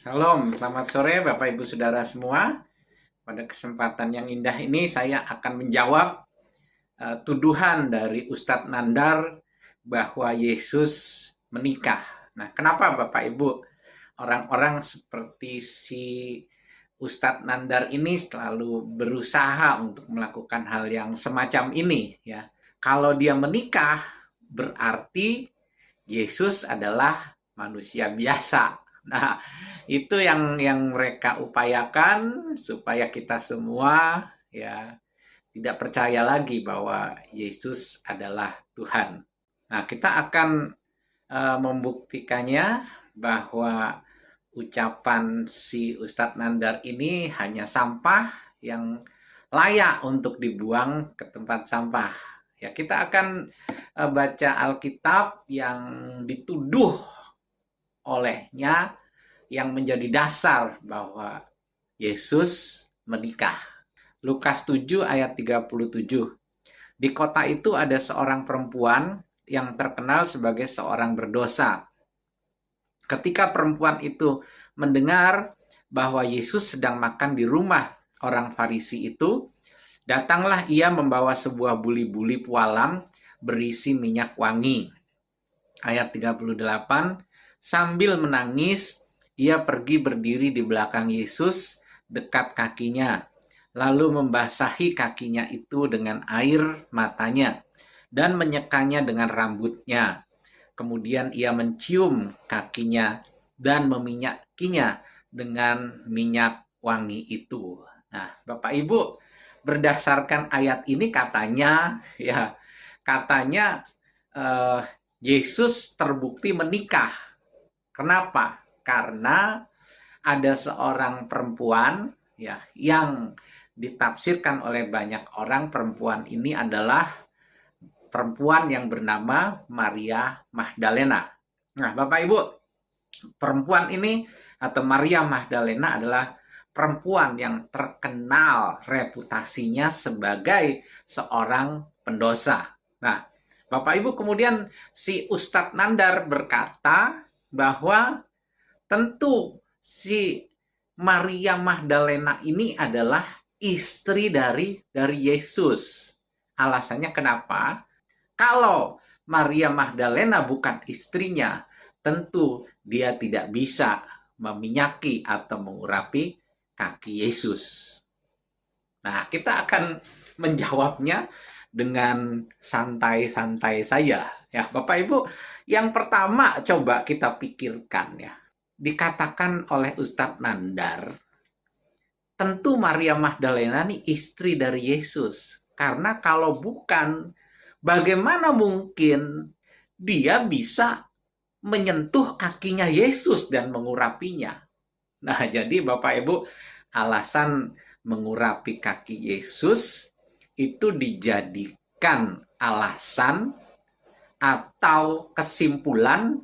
Shalom, selamat sore Bapak Ibu Saudara semua. Pada kesempatan yang indah ini saya akan menjawab tuduhan dari Ustadz Nandar bahwa Yesus menikah. Nah, kenapa Bapak Ibu orang-orang seperti si Ustadz Nandar ini selalu berusaha untuk melakukan hal yang semacam ini ya. Kalau dia menikah berarti Yesus adalah manusia biasa. Nah, itu yang mereka upayakan supaya kita semua ya tidak percaya lagi bahwa Yesus adalah Tuhan. Nah, kita akan membuktikannya bahwa ucapan si Ustadz Nandar ini hanya sampah yang layak untuk dibuang ke tempat sampah. Ya, kita akan baca Alkitab yang dituduh olehnya yang menjadi dasar bahwa Yesus menikah. Lukas 7 ayat 37. Di kota itu ada seorang perempuan yang terkenal sebagai seorang berdosa. Ketika perempuan itu mendengar bahwa Yesus sedang makan di rumah orang Farisi itu, datanglah ia membawa sebuah buli-buli pualam berisi minyak wangi. Ayat 38, sambil menangis, ia pergi berdiri di belakang Yesus dekat kakinya, lalu membasahi kakinya itu dengan air matanya dan menyekanya dengan rambutnya. Kemudian ia mencium kakinya dan meminyakinya dengan minyak wangi itu. Nah, Bapak Ibu, berdasarkan ayat ini katanya eh, Yesus terbukti menikah. Kenapa? Karena ada seorang perempuan ya yang ditafsirkan oleh banyak orang perempuan ini adalah perempuan yang bernama Maria Magdalena. Nah, Bapak Ibu, perempuan ini atau Maria Magdalena adalah perempuan yang terkenal reputasinya sebagai seorang pendosa. Nah, Bapak Ibu, kemudian si Ustadz Nandar berkata bahwa tentu si Maria Magdalena ini adalah istri dari Yesus. Alasannya kenapa? Kalau Maria Magdalena bukan istrinya, tentu dia tidak bisa meminyaki atau mengurapi kaki Yesus. Nah, kita akan menjawabnya dengan santai-santai saja. Ya, Bapak Ibu, yang pertama coba kita pikirkan ya. Dikatakan oleh Ustadz Nandar, tentu Maria Magdalena ini istri dari Yesus. Karena kalau bukan, bagaimana mungkin dia bisa menyentuh kakinya Yesus dan mengurapinya? Nah, jadi Bapak Ibu, alasan mengurapi kaki Yesus itu dijadikan alasan atau kesimpulan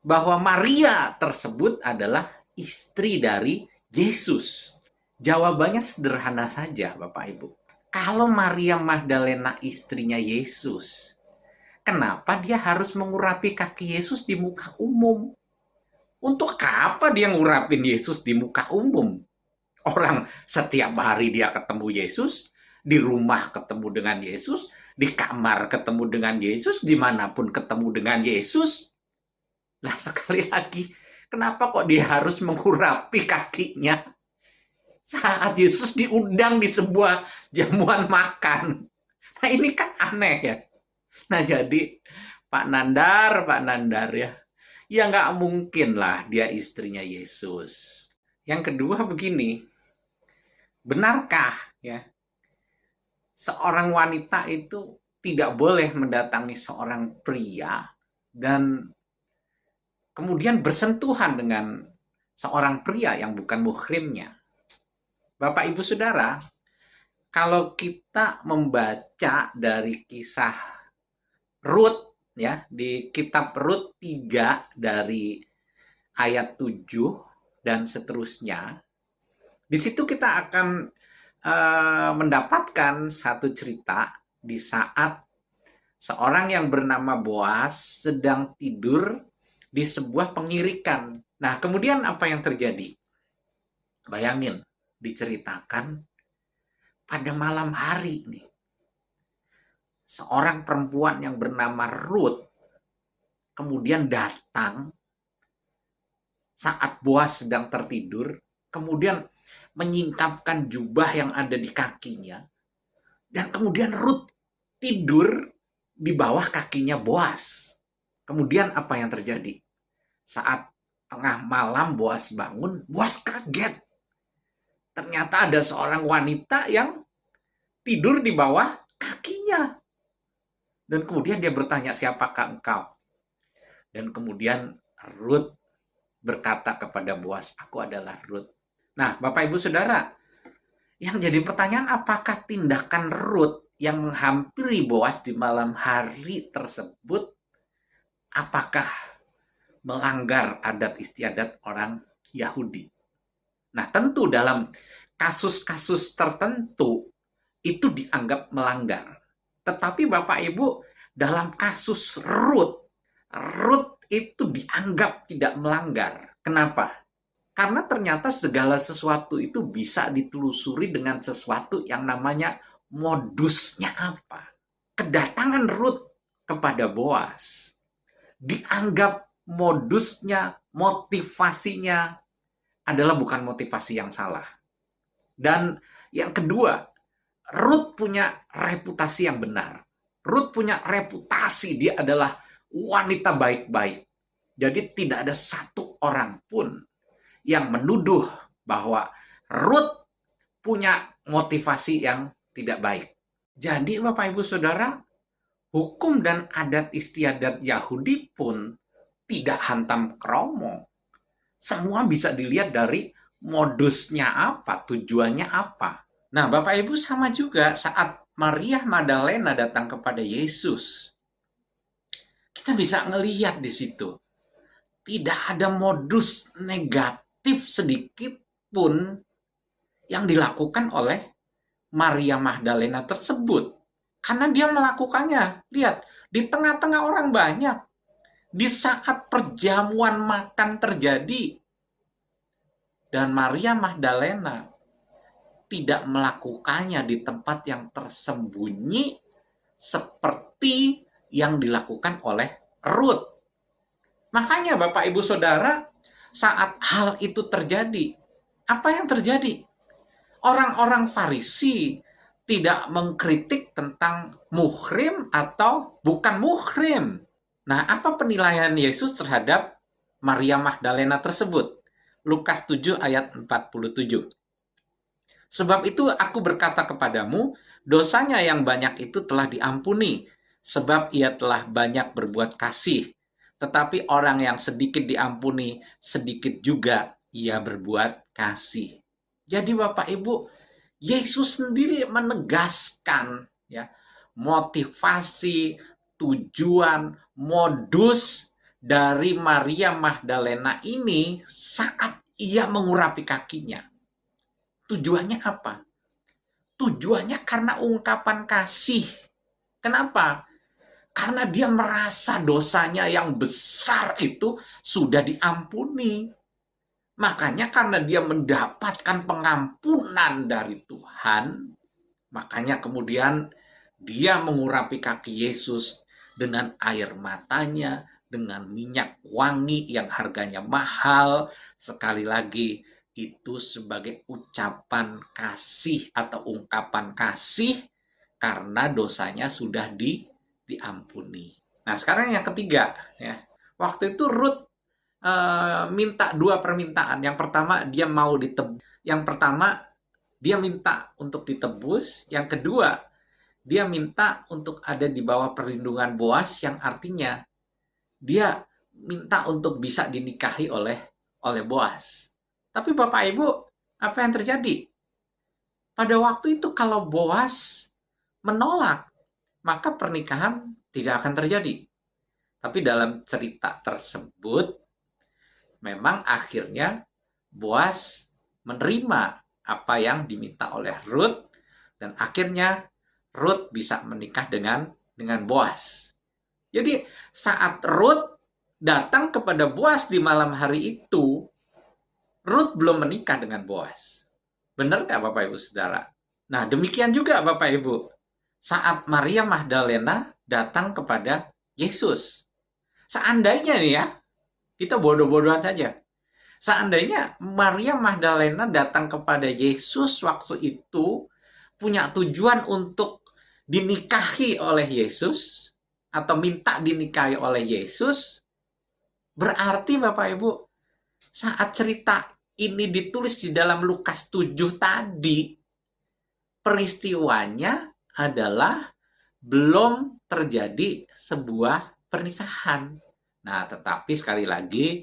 bahwa Maria tersebut adalah istri dari Yesus. Jawabannya sederhana saja, Bapak Ibu. Kalau Maria Magdalena istrinya Yesus, kenapa dia harus mengurapi kaki Yesus di muka umum? Untuk apa dia ngurapin Yesus di muka umum? Orang setiap hari dia ketemu Yesus, di rumah ketemu dengan Yesus, di kamar ketemu dengan Yesus, dimanapun ketemu dengan Yesus. Nah, sekali lagi, kenapa kok dia harus mengurapi kakinya saat Yesus diundang di sebuah jamuan makan? Nah, ini kan aneh ya. Nah, jadi Pak Nandar ya nggak mungkin lah dia istrinya Yesus. Yang kedua begini, benarkah ya seorang wanita itu tidak boleh mendatangi seorang pria dan kemudian bersentuhan dengan seorang pria yang bukan muhrimnya? Bapak Ibu Saudara, kalau kita membaca dari kisah Rut ya, di kitab Rut 3 dari ayat 7 dan seterusnya, di situ kita akan mendapatkan satu cerita di saat seorang yang bernama Boas sedang tidur di sebuah pengirikan. Nah, kemudian apa yang terjadi? Bayangin, diceritakan pada malam hari nih, seorang perempuan yang bernama Ruth kemudian datang saat Boas sedang tertidur, kemudian menyingkapkan jubah yang ada di kakinya, dan kemudian Ruth tidur di bawah kakinya Boas. Kemudian apa yang terjadi? Saat tengah malam Boas bangun, Boas kaget. Ternyata ada seorang wanita yang tidur di bawah kakinya. Dan kemudian dia bertanya, siapakah engkau? Dan kemudian Ruth berkata kepada Boas, aku adalah Ruth. Nah, Bapak Ibu Saudara, yang jadi pertanyaan, apakah tindakan Ruth yang menghampiri Boas di malam hari tersebut, apakah melanggar adat istiadat orang Yahudi? Nah, tentu dalam kasus-kasus tertentu itu dianggap melanggar. Tetapi Bapak Ibu, dalam kasus Ruth itu dianggap tidak melanggar. Kenapa? Karena ternyata segala sesuatu itu bisa ditelusuri dengan sesuatu yang namanya modusnya apa. Kedatangan Ruth kepada Boas dianggap modusnya, motivasinya adalah bukan motivasi yang salah. Dan yang kedua, Ruth punya reputasi yang benar. Ruth punya reputasi, dia adalah wanita baik-baik. Jadi tidak ada satu orang pun yang menuduh bahwa Ruth punya motivasi yang tidak baik. Jadi Bapak Ibu Saudara, hukum dan adat istiadat Yahudi pun tidak hantam kromo. Semua bisa dilihat dari modusnya apa, tujuannya apa. Nah, Bapak Ibu, sama juga saat Maria Magdalena datang kepada Yesus. Kita bisa ngelihat di situ. Tidak ada modus negatif sedikit pun yang dilakukan oleh Maria Magdalena tersebut. Karena dia melakukannya. Lihat, di tengah-tengah orang banyak. Di saat perjamuan makan terjadi. Dan Maria Magdalena tidak melakukannya di tempat yang tersembunyi seperti yang dilakukan oleh Ruth. Makanya Bapak Ibu Saudara, saat hal itu terjadi, apa yang terjadi? Orang-orang Farisi tidak mengkritik tentang muhrim atau bukan muhrim. Nah, apa penilaian Yesus terhadap Maria Magdalena tersebut? Lukas 7 ayat 47. Sebab itu aku berkata kepadamu, dosanya yang banyak itu telah diampuni, sebab ia telah banyak berbuat kasih. Tetapi orang yang sedikit diampuni, sedikit juga ia berbuat kasih. Jadi Bapak Ibu, Yesus sendiri menegaskan ya, motivasi, tujuan, modus dari Maria Magdalena ini saat ia mengurapi kakinya. Tujuannya apa? Tujuannya karena ungkapan kasih. Kenapa? Karena dia merasa dosanya yang besar itu sudah diampuni. Makanya karena dia mendapatkan pengampunan dari Tuhan, makanya kemudian dia mengurapi kaki Yesus dengan air matanya, dengan minyak wangi yang harganya mahal. Sekali lagi, itu sebagai ucapan kasih atau ungkapan kasih karena dosanya sudah diampuni. Nah, sekarang yang ketiga ya. Waktu itu Ruth minta dua permintaan. Yang pertama dia mau ditebus. Yang pertama dia minta untuk ditebus. Yang kedua dia minta untuk ada di bawah perlindungan Boas, yang artinya dia minta untuk bisa dinikahi oleh Boas. Tapi Bapak Ibu, apa yang terjadi? Pada waktu itu kalau Boas menolak, maka pernikahan tidak akan terjadi. Tapi dalam cerita tersebut, memang akhirnya Boas menerima apa yang diminta oleh Ruth, dan akhirnya Ruth bisa menikah dengan Boas. Jadi saat Ruth datang kepada Boas di malam hari itu, Ruth belum menikah dengan Boaz. Benar nggak Bapak Ibu Saudara? Nah, demikian juga Bapak Ibu. Saat Maria Magdalena datang kepada Yesus. Seandainya nih ya, kita bodoh-bodohan saja. Seandainya Maria Magdalena datang kepada Yesus waktu itu punya tujuan untuk dinikahi oleh Yesus atau minta dinikahi oleh Yesus, berarti Bapak Ibu, saat cerita ini ditulis di dalam Lukas 7 tadi, peristiwanya adalah belum terjadi sebuah pernikahan. Nah, tetapi sekali lagi,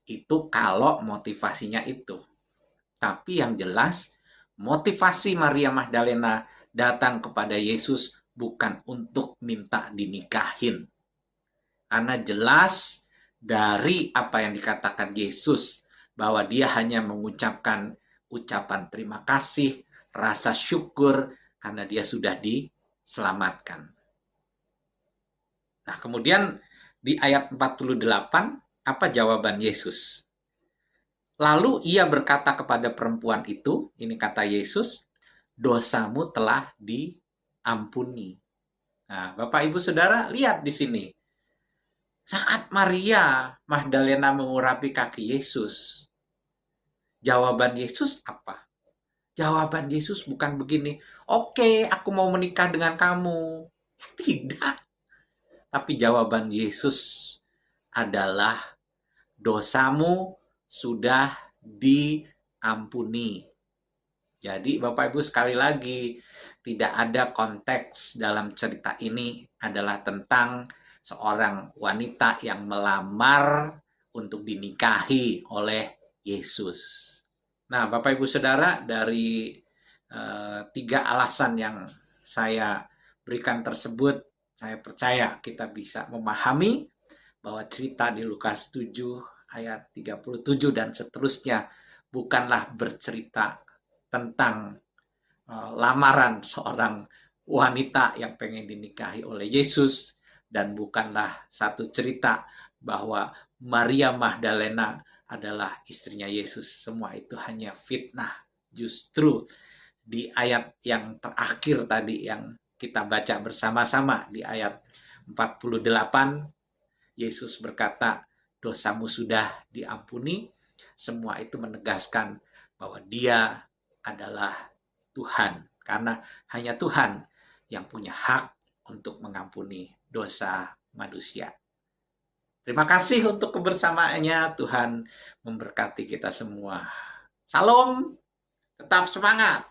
itu kalau motivasinya itu. Tapi yang jelas, motivasi Maria Magdalena datang kepada Yesus bukan untuk minta dinikahin. Karena jelas dari apa yang dikatakan Yesus, bahwa dia hanya mengucapkan ucapan terima kasih, rasa syukur, karena dia sudah diselamatkan. Nah, kemudian di ayat 48, apa jawaban Yesus? Lalu ia berkata kepada perempuan itu, ini kata Yesus, dosamu telah diampuni. Nah, Bapak Ibu Saudara, lihat di sini. Saat Maria Magdalena mengurapi kaki Yesus, jawaban Yesus apa? Jawaban Yesus bukan begini, oke, aku mau menikah dengan kamu. Tidak. Tapi jawaban Yesus adalah dosamu sudah diampuni. Jadi Bapak Ibu sekali lagi, tidak ada konteks dalam cerita ini adalah tentang seorang wanita yang melamar untuk dinikahi oleh Yesus. Nah, Bapak Ibu Saudara, dari 3 alasan yang saya berikan tersebut, saya percaya kita bisa memahami bahwa cerita di Lukas 7 ayat 37 dan seterusnya bukanlah bercerita tentang lamaran seorang wanita yang pengen dinikahi oleh Yesus, dan bukanlah satu cerita bahwa Maria Magdalena adalah istrinya Yesus. Semua itu hanya fitnah. Justru di ayat yang terakhir tadi yang kita baca bersama-sama di ayat 48, Yesus berkata, dosamu sudah diampuni. Semua itu menegaskan bahwa dia adalah Tuhan. Karena hanya Tuhan yang punya hak untuk mengampuni dosa manusia. Terima kasih untuk kebersamaannya. Tuhan memberkati kita semua. Salam, tetap semangat.